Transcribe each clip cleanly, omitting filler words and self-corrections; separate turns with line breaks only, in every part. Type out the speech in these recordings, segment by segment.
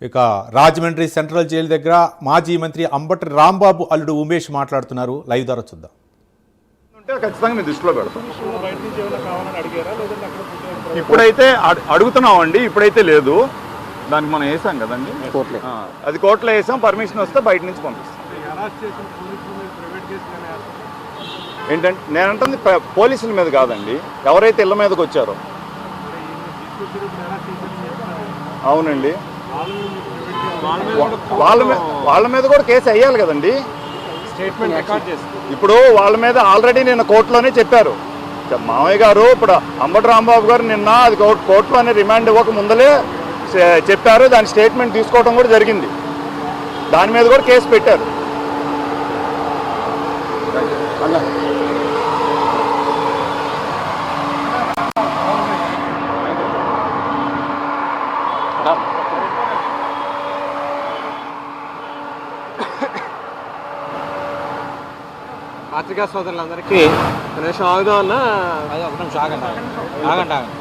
ఇక Rajahmundry central jail దగ్గర మాజీ మంత్రి అంబటి రాంబాబు అల్లుడు ఉమేష్ మాట్లాడుతున్నారు. లైవ్ ద్వారా చూద్దాం.
ఖచ్చితంగా మీ దృష్టిలో పెడతాం. ఇప్పుడైతే అడుగుతున్నామండి, ఇప్పుడైతే లేదు. దానికి మనం వేసాం కదండి, అది కోర్టులో వేసాం. పర్మిషన్ వస్తే బయట నుంచి పంపిస్తాం. ఏంటంటే నేనంటుంది పోలీసుల మీద కాదండి, ఎవరైతే ఇళ్ళ మీదకి వచ్చారో. అవునండి, వాళ్ళ మీద కూడా కేసు వేయాలి కదండి. ఇప్పుడు వాళ్ళ మీద ఆల్రెడీ నిన్న కోర్టులోనే చెప్పారు మామయ్య గారు. ఇప్పుడు అంబటి రాంబాబు గారు నిన్న అది కోర్టులోనే రిమాండ్ ఇవ్వక ముందలే చెప్పారు. దాని స్టేట్మెంట్ తీసుకోవడం కూడా జరిగింది. దాని మీద కూడా కేసు పెట్టారు.
పత్రికా సోదరులందరికీ ఒక నిమిషం ఆగుదాం అన్న.
ఒక నిమిషం ఆగండి ఆగండి ఆగండి.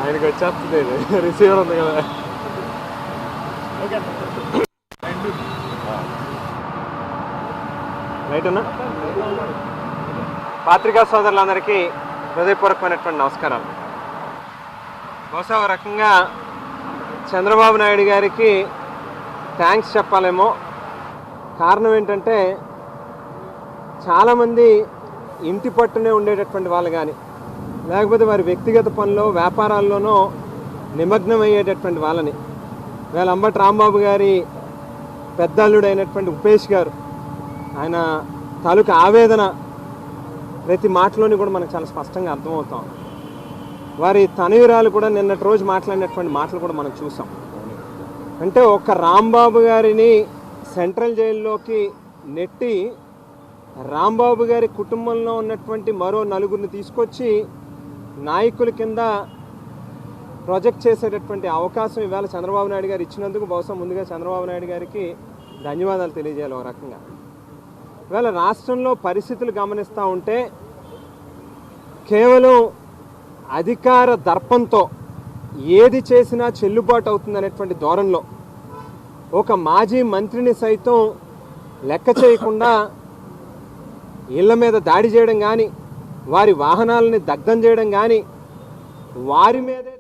ఆయనకి వచ్చేస్తుంది, రిసీవర్ ఉంది కదా. రైట్ అన్న. పత్రికా సోదరులందరికీ హృదయపూర్వకమైనటువంటి నమస్కారాలు. బహుశా ఒక రకంగా చంద్రబాబు నాయుడు గారికి థ్యాంక్స్ చెప్పాలేమో. కారణం ఏంటంటే చాలామంది ఇంటి పట్టునే ఉండేటటువంటి వాళ్ళు కానీ, లేకపోతే వారి వ్యక్తిగత పనుల్లో వ్యాపారాల్లోనో నిమగ్నం అయ్యేటటువంటి వాళ్ళని వీళ్ళ అంబటి రాంబాబు గారి పెద్దల్లుడు అయినటువంటి ఉపేష్ గారు, ఆయన తాలూకా ఆవేదన ప్రతి మాటలోని కూడా మనకు చాలా స్పష్టంగా అర్థమవుతాం. వారి తనయురాలు కూడా నిన్నటి రోజు మాట్లాడినటువంటి మాటలు కూడా మనం చూసాం. అంటే ఒక్క రాంబాబు గారిని సెంట్రల్ జైల్లోకి నెట్టి రాంబాబు గారి కుటుంబంలో ఉన్నటువంటి మరో నలుగురిని తీసుకొచ్చి నాయకుల కింద ప్రొజెక్ట్ చేసేటటువంటి అవకాశం ఇవాళ చంద్రబాబు నాయుడు గారు ఇచ్చినందుకు బహుశా ముందుగా చంద్రబాబు నాయుడు గారికి ధన్యవాదాలు తెలియజేయాలి. ఒక రకంగా ఇవాళ రాష్ట్రంలో పరిస్థితులు గమనిస్తూ ఉంటే కేవలం అధికార దర్పంతో ఏది చేసినా చెల్లుబాటు అవుతుందనేటువంటి ధోరణిలో ఒక మాజీ మంత్రిని సైతం లెక్క చేయకుండా ఇళ్ల మీద దాడి చేయడం కానీ, వారి వాహనాలని దగ్ధం చేయడం కానీ, వారి మీదే